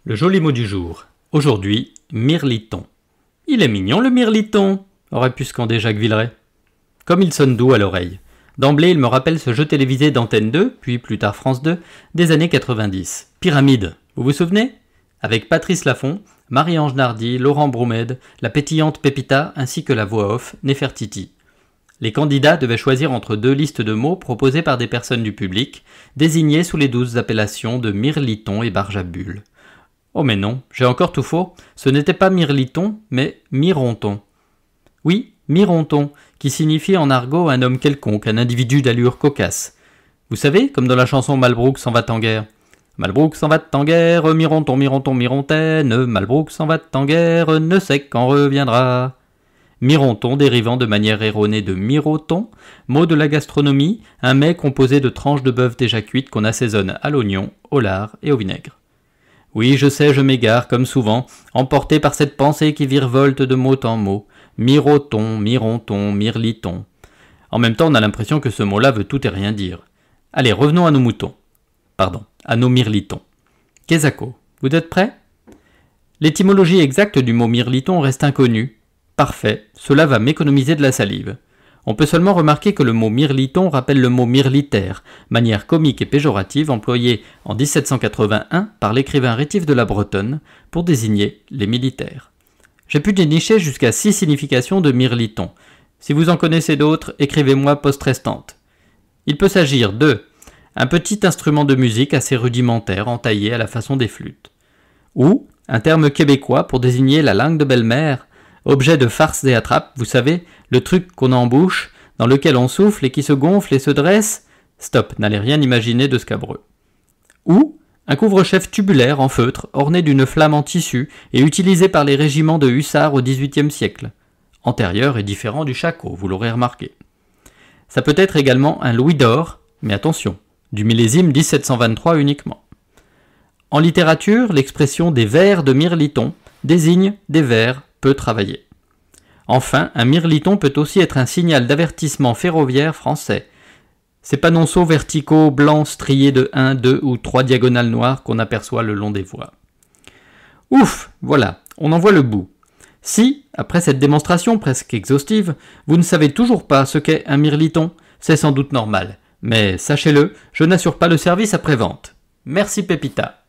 Le joli mot du jour. Aujourd'hui, mirliton. Il est mignon le mirliton, aurait pu scander Jacques Villeray. Comme il sonne doux à l'oreille. D'emblée, il me rappelle ce jeu télévisé d'Antenne 2, puis plus tard France 2, des années 90. Pyramide, vous vous souvenez? Avec Patrice Laffont, Marie-Ange Nardi, Laurent Broumède, la pétillante Pépita, ainsi que la voix off, Néfertiti. Les candidats devaient choisir entre deux listes de mots proposées par des personnes du public, désignées sous les douces appellations de mirliton et barge à bulles. Oh mais non, j'ai encore tout faux, ce n'était pas mirliton, mais mironton. Oui, mironton, qui signifie en argot un homme quelconque, un individu d'allure cocasse. Vous savez, comme dans la chanson Malbrook s'en va en guerre. Malbrook s'en va en guerre, mironton, mironton, mirontaine, Malbrook s'en va en guerre, ne sait quand reviendra. Mironton dérivant de manière erronée de miroton, mot de la gastronomie, un mets composé de tranches de bœuf déjà cuites qu'on assaisonne à l'oignon, au lard et au vinaigre. Oui, je sais, je m'égare, comme souvent, emporté par cette pensée qui virevolte de mot en mot. Miroton, mironton, mirliton. En même temps, on a l'impression que ce mot-là veut tout et rien dire. Allez, revenons à nos moutons. Pardon, à nos mirlitons. Kezako, vous êtes prêts? L'étymologie exacte du mot mirliton reste inconnue. Parfait, cela va m'économiser de la salive. On peut seulement remarquer que le mot mirliton rappelle le mot mirlitaire, manière comique et péjorative employée en 1781 par l'écrivain Rétif de la Bretonne pour désigner les militaires. J'ai pu dénicher jusqu'à 6 significations de mirliton. Si vous en connaissez d'autres, écrivez-moi poste restante. Il peut s'agir de un petit instrument de musique assez rudimentaire entaillé à la façon des flûtes, ou un terme québécois pour désigner la langue de belle-mère, objet de farce et attrape, vous savez, le truc qu'on embouche, dans lequel on souffle et qui se gonfle et se dresse. Stop, n'allez rien imaginer de scabreux. Ou un couvre-chef tubulaire en feutre, orné d'une flamme en tissu et utilisé par les régiments de hussards au XVIIIe siècle. Antérieur et différent du shako, vous l'aurez remarqué. Ça peut être également un louis d'or, mais attention, du millésime 1723 uniquement. En littérature, l'expression des vers de mirliton désigne des vers peu travaillés. Enfin, un mirliton peut aussi être un signal d'avertissement ferroviaire français. Ces panonceaux verticaux blancs striés de 1, 2 ou 3 diagonales noires qu'on aperçoit le long des voies. Ouf, voilà, on en voit le bout. Si, après cette démonstration presque exhaustive, vous ne savez toujours pas ce qu'est un mirliton, c'est sans doute normal. Mais sachez-le, je n'assure pas le service après-vente. Merci Pépita.